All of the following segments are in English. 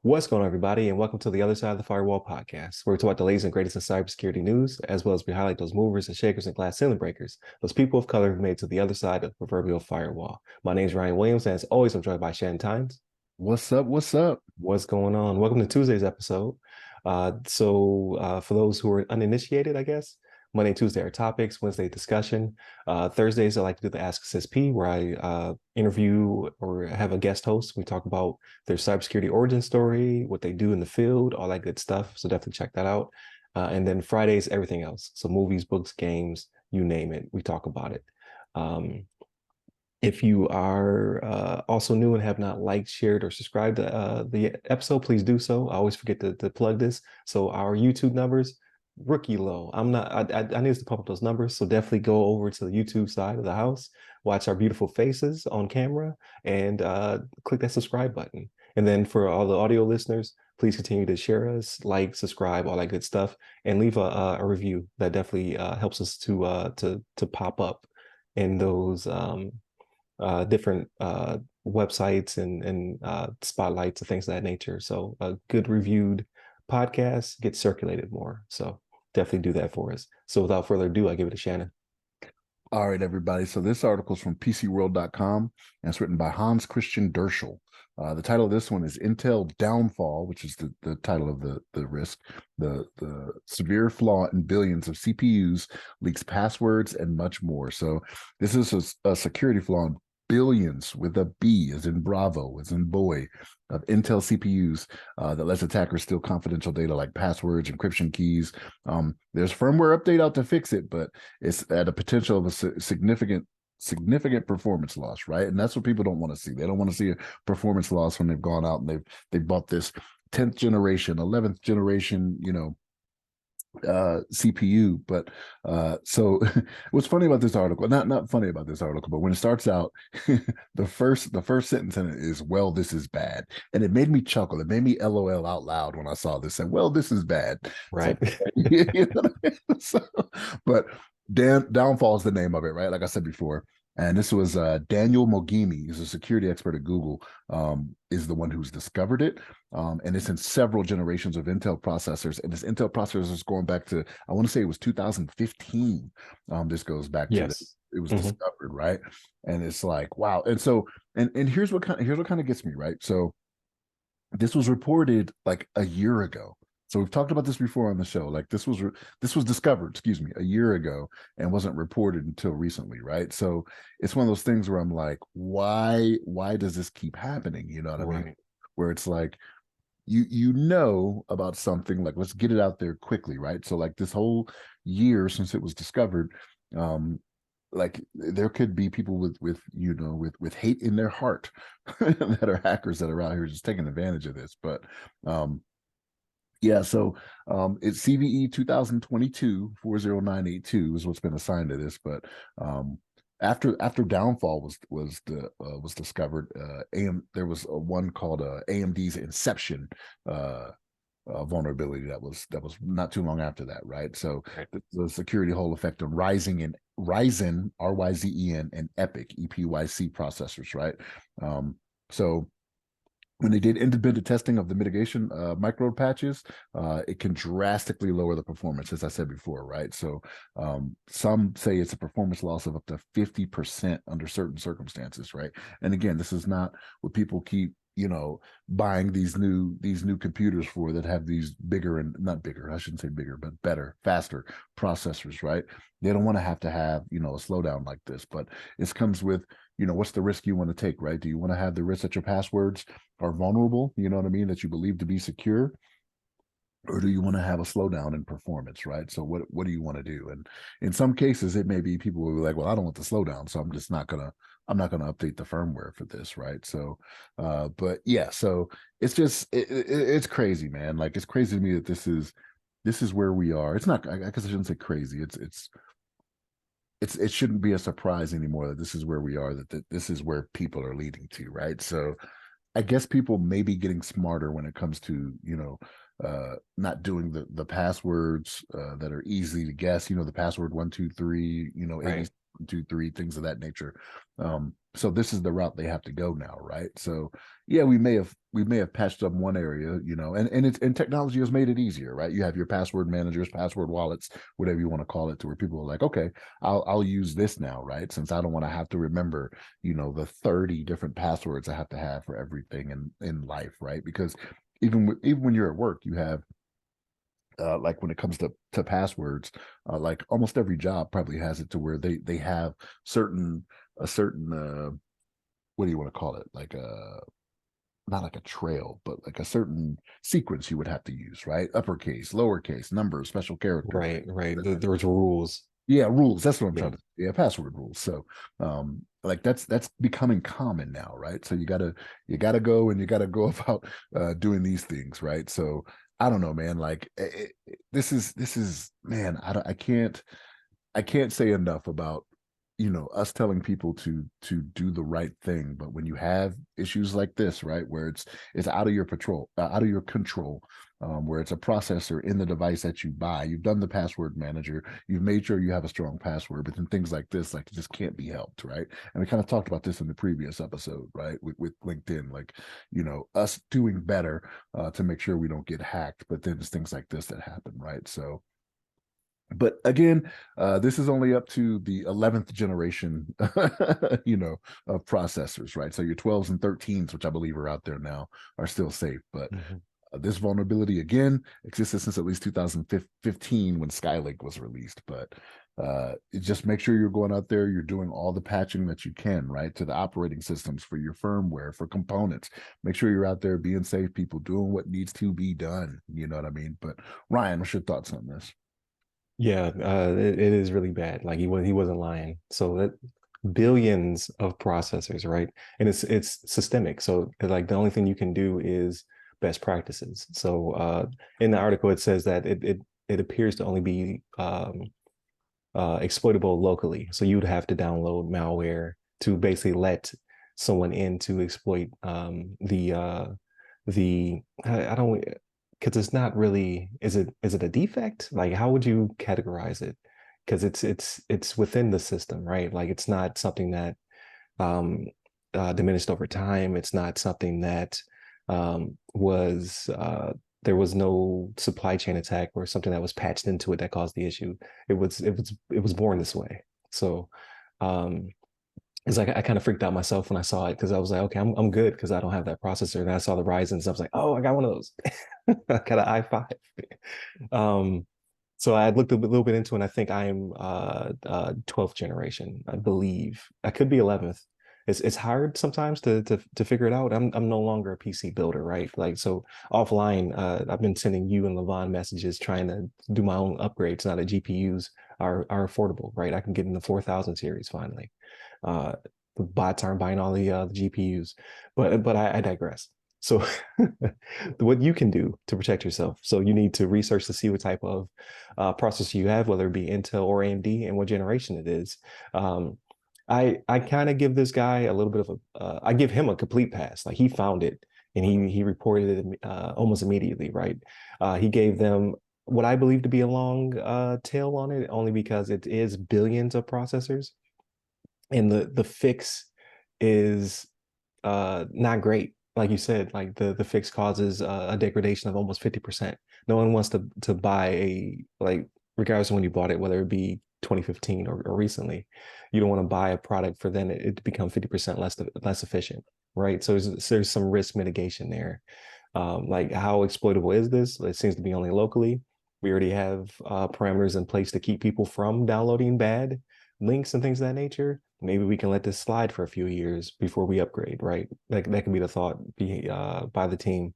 What's going on, everybody, and welcome to the Other Side of the Firewall podcast, where we talk about the latest and greatest in cybersecurity news, as well as we highlight those movers and shakers and glass ceiling breakers, those people of color who made it to the other side of the proverbial firewall. My name is Ryan Williams, and as always, I'm joined by Shannon. What's up? What's up? What's going on? Welcome to Tuesday's episode. For those who are uninitiated, I guess, Monday and Tuesday are topics, Wednesday discussion. Thursdays, I like to do the Ask SSP, where I interview or have a guest host. We talk about their cybersecurity origin story, what they do in the field, all that good stuff. So definitely check that out. And then Fridays, everything else. So movies, books, games, you name it, we talk about it. If you are also new and have not liked, shared, or subscribed to the episode, please do so. I always forget to plug this. So our YouTube numbers, rookie low. I need to pump up those numbers. So definitely go over to the YouTube side of the house, watch our beautiful faces on camera, and click that subscribe button. And then for all the audio listeners, please continue to share us, like, subscribe, all that good stuff, and leave a review. That definitely helps us to pop up in those different websites and spotlights and things of that nature. So a good reviewed podcast gets circulated more. So definitely do that for us. So without further ado, I give it to Shannon. All right, everybody. So this article is from PCWorld.com, and it's written by Hans Christian Derschel. The title of this one is Intel Downfall, which is the title of the risk. The severe flaw in billions of CPUs, leaks passwords, and much more. So this is a security flaw in billions with a B, as in Bravo, as in boy, of Intel CPUs that lets attackers steal confidential data like passwords, encryption keys. There's firmware update out to fix it, but it's at a potential of a significant performance loss, right? And that's what people don't want to see. They don't want to see a performance loss when they've gone out and they've bought this 10th generation, 11th generation, CPU. But so what's funny about this article, not funny about this article, but when it starts out, the first sentence in it is, well, this is bad. And it made me chuckle. It made me LOL out loud when I saw this, and well, this is bad. Right. So, but Downfall is the name of it, right? Like I said before. And this was Daniel Mogimi, who's a security expert at Google, is the one who's discovered it. And it's in several generations of Intel processors. And this Intel processor is going back to, I want to say it was 2015. This goes back to it was discovered, right? And it's like, wow. And so, and here's what kind of gets me, right? So this was reported like a year ago. So we've talked about this before on the show. Like this was discovered, a year ago, and wasn't reported until recently, right? So it's one of those things where I'm like, why does this keep happening? You know what I mean? Where it's like, you know about something, like, let's get it out there quickly, right? So like this whole year since it was discovered, like there could be people with hate in their heart that are hackers that are out here just taking advantage of this. But yeah, so it's CVE 2022-40982 is what's been assigned to this. But after Downfall was discovered, there was one called AMD's Inception vulnerability that was not too long after that, right? So the security hole effect of Ryzen RYZEN and EPYC EPYC processors, right? So when they did independent testing of the mitigation micro patches, it can drastically lower the performance, as I said before, right? So some say it's a performance loss of up to 50% under certain circumstances, right? And again, this is not what people keep buying these new computers for, that have these bigger, and not bigger, I shouldn't say bigger, but better, faster processors, right? They don't want to have a slowdown like this, but it comes with, what's the risk you want to take, right? Do you want to have the risk that your passwords are vulnerable, you know what I mean, that you believe to be secure? Or do you want to have a slowdown in performance, right? So what do you want to do? And in some cases, it may be people will be like, well, I don't want the slowdown, so I'm not gonna update the firmware for this, right? So, but yeah, so it's just it's crazy, man. Like, it's crazy to me that this is where we are. It's not. I guess I shouldn't say crazy. It shouldn't be a surprise anymore that this is where we are. That this is where people are leading to, right? So, I guess people may be getting smarter when it comes to not doing the passwords that are easy to guess, the password 123, Right. 123, things of that nature. so this is the route they have to go now, right? So yeah, we may have patched up one area, and technology has made it easier, right? You have your password managers, password wallets, whatever you want to call it, to where people are like, okay, I'll use this now, right? Since I don't want to have to remember, the 30 different passwords I have to have for everything in life, right? Because even when you're at work, you have like when it comes to passwords, like almost every job probably has it to where they have a certain what do you want to call it, like a, not like a trail, but like a certain sequence you would have to use, right? Uppercase, lowercase, numbers, special characters. Right. There's rules. Yeah, rules. That's what I'm Yeah. trying to. Yeah, password rules. So, like that's becoming common now, right? So you gotta go and you gotta go about doing these things, right? So I don't know, man. Like this is man. I can't say enough about us telling people to do the right thing. But when you have issues like this, right, where it's out of your out of your control, where it's a processor in the device that you buy, you've done the password manager, you've made sure you have a strong password, but then things like this, like, it just can't be helped, right? And we kind of talked about this in the previous episode, right, with LinkedIn, like, us doing better to make sure we don't get hacked, but then it's things like this that happen, right? So but again, this is only up to the 11th generation, of processors, right? So your 12s and 13s, which I believe are out there now, are still safe. But Mhm. this vulnerability, again, existed since at least 2015 when Skylake was released. But just make sure you're going out there, you're doing all the patching that you can, right, to the operating systems, for your firmware, for components. Make sure you're out there being safe, people doing what needs to be done. You know what I mean? But Ryan, what's your thoughts on this? Yeah, it is really bad. Like he wasn't lying. So that billions of processors, right? And it's systemic. So like the only thing you can do is best practices. So in the article it says that it appears to only be exploitable locally. So you would have to download malware to basically let someone in to exploit the I don't, because it's not really, is it a defect? Like how would you categorize it? Because it's within the system, right? Like it's not something that um diminished over time. It's not something that was there was no supply chain attack or something that was patched into it that caused the issue. It was born this way. So um it's like I kind of freaked out myself when I saw it because I was like, okay, I'm good because I don't have that processor. And I saw the Ryzen, so I was like, oh, I got one of those. I got an i5. Um, so I looked a little bit into it, and I think I'm 12th generation, I believe. I could be 11th. It's hard sometimes to figure it out. I'm no longer a PC builder, right? Like so offline, I've been sending you and Levon messages trying to do my own upgrades now that GPUs are affordable, right? I can get in the 4000 series finally. Uh, the bots aren't buying all the GPUs, but I digress. So what you can do to protect yourself. So you need to research to see what type of processor you have, whether it be Intel or AMD, and what generation it is. Um, I kind of give this guy a little bit of I give him a complete pass. Like he found it and he reported it almost immediately, right? He gave them what I believe to be a long tail on it, only because it is billions of processors, and the fix is not great. Like you said, like the fix causes a degradation of almost 50%. No one wants to buy like, regardless of when you bought it, whether it be 2015 or recently, you don't want to buy a product for then it to become 50% less efficient, right? So there's some risk mitigation there. Like how exploitable is this? It seems to be only locally. We already have parameters in place to keep people from downloading bad links and things of that nature. Maybe we can let this slide for a few years before we upgrade, right? That can be the thought by the team.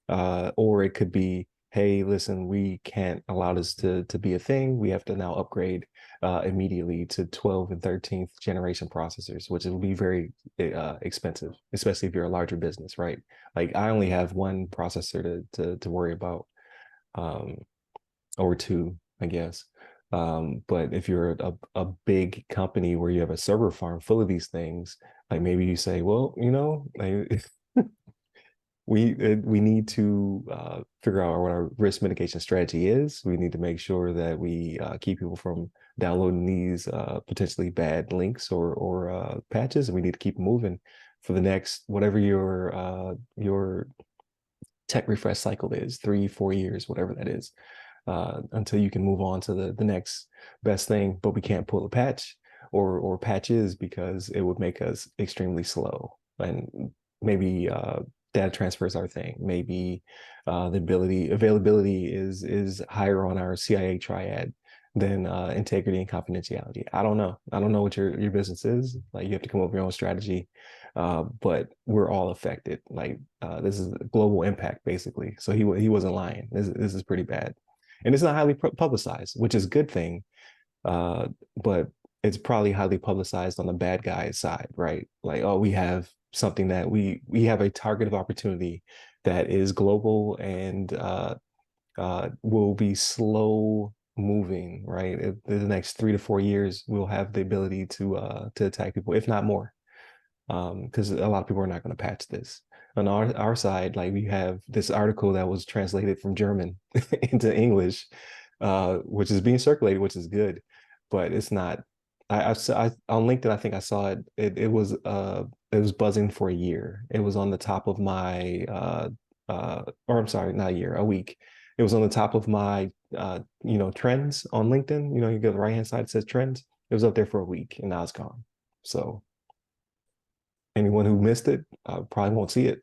Or it could be, hey, listen, we can't allow this to be a thing. We have to now upgrade immediately to 12th and 13th generation processors, which will be very expensive, especially if you're a larger business, right? Like I only have one processor to worry about, um, or two, I guess. But if you're a big company where you have a server farm full of these things, like maybe you say, well, like, we need to figure out what our risk mitigation strategy is. We need to make sure that we keep people from downloading these potentially bad links or patches, and we need to keep moving for the next whatever your tech refresh cycle is, 3-4 years, whatever that is, until you can move on to the next best thing. But we can't pull a patch or patches because it would make us extremely slow. And maybe data transfer is our thing. Maybe the availability is higher on our CIA triad than integrity and confidentiality. I don't know. I don't know what your business is. Like, you have to come up with your own strategy. But we're all affected. Like, this is a global impact, basically. So he wasn't lying. This is pretty bad, and it's not highly publicized, which is a good thing. But it's probably highly publicized on the bad guy's side, right? Like, oh, we have something that we have a target of opportunity that is global and will be slow moving, right? In the next 3 to 4 years, we'll have the ability to attack people, if not more, because a lot of people are not going to patch this. On our side, like, we have this article that was translated from German into English, which is being circulated, which is good, but it's not. I on LinkedIn, I think I saw it. It was buzzing for a year. It was on the top of my or I'm sorry, not a year, a week. It was on the top of my trends on LinkedIn. You go to the right hand side, it says trends. It was up there for a week, and now it's gone. So anyone who missed it probably won't see it.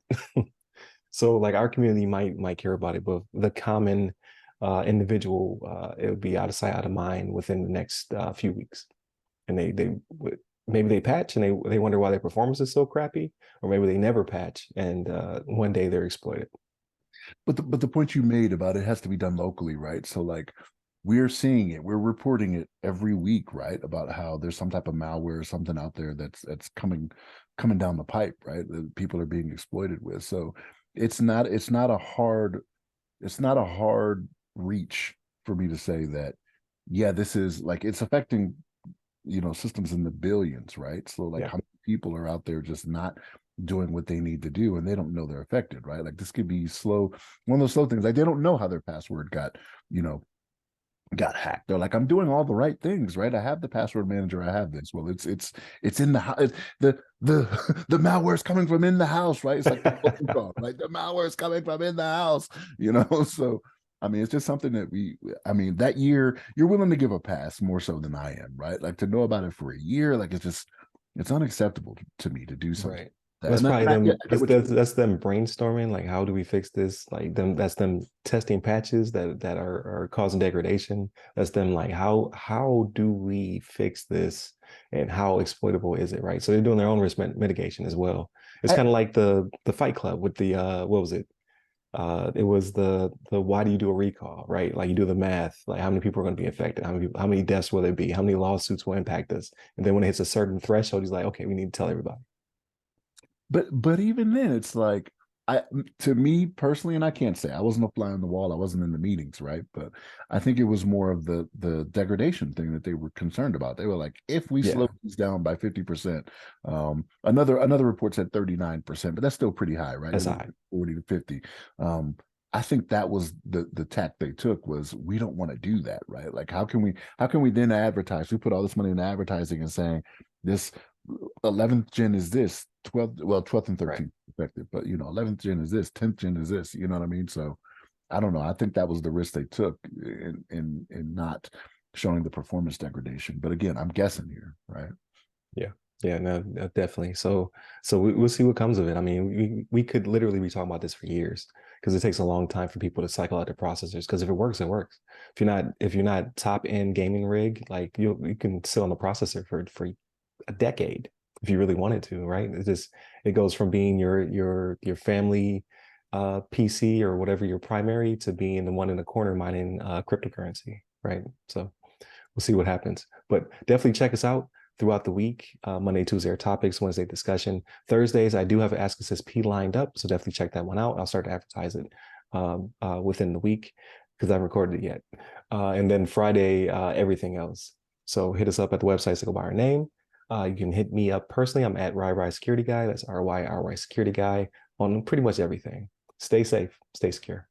So, like, our community might care about it, but the common individual, it would be out of sight, out of mind within the next few weeks. And they maybe they patch and they wonder why their performance is so crappy, or maybe they never patch and one day they're exploited. But the point you made about it has to be done locally, right? So, like, we're seeing it, we're reporting it every week, right? About how there's some type of malware or something out there that's coming down the pipe, right? That people are being exploited with. So it's not a hard reach for me to say that, yeah, this is, like, it's affecting systems in the billions, right? So, like, Yeah. how many people are out there just not doing what they need to do, and they don't know they're affected, right? Like, this could be slow, one of those slow things. Like, they don't know how their password got hacked. They're like, I'm doing all the right things, right? I have the password manager, I have this. Well, it's in the house. The malware is coming from in the house, right? It's like like, the malware is coming from in the house, So, I mean, it's just something that that year, you're willing to give a pass more so than I am, right? Like, to know about it for a year, like, it's unacceptable to me to do something. Right. That's probably them. Yeah, That's them brainstorming. Like, how do we fix this? Like, that's them testing patches that are causing degradation. That's them, like, how do we fix this, and how exploitable is it? Right. So they're doing their own risk mitigation as well. It's kind of like the Fight Club with the what was it? It was the why do you do a recall, right? Like, you do the math, like, how many people are going to be affected, how many deaths will there be, how many lawsuits will impact us, and then when it hits a certain threshold, he's like, okay, we need to tell everybody. But even then, it's like, to me personally, and I can't say I wasn't a fly on the wall, I wasn't in the meetings, right? But I think it was more of the degradation thing that they were concerned about. They were like, if we slow these down by 50%, another report said 39%, but that's still pretty high, right? That's high. 40 to 50. I think that was the tack they took, was, we don't want to do that, right? Like, how can we then advertise? We put all this money in advertising and saying this 11th gen is this, 12th and 13th right. Effective, but 11th gen is this, 10th gen is this, you know what I mean? So I don't know. I think that was the risk they took in not showing the performance degradation. But again, I'm guessing here, right? Yeah, no, definitely. So we'll see what comes of it. I mean, we could literally be talking about this for years, because it takes a long time for people to cycle out their processors. Because if it works, it works. If you're not top end gaming rig, like, you can sit on the processor for a decade if you really wanted to, right? It goes from being your family PC or whatever your primary, to being the one in the corner mining cryptocurrency, right? So we'll see what happens. But definitely check us out throughout the week. Monday, Tuesday are topics, Wednesday discussion. Thursdays, I do have an Ask Assist P lined up, so definitely check that one out. I'll start to advertise it within the week, because I haven't recorded it yet. And then Friday, everything else. So hit us up at the website, so go by our name. You can hit me up personally. I'm at RY Security Guy. That's RY Security Guy on pretty much everything. Stay safe, stay secure.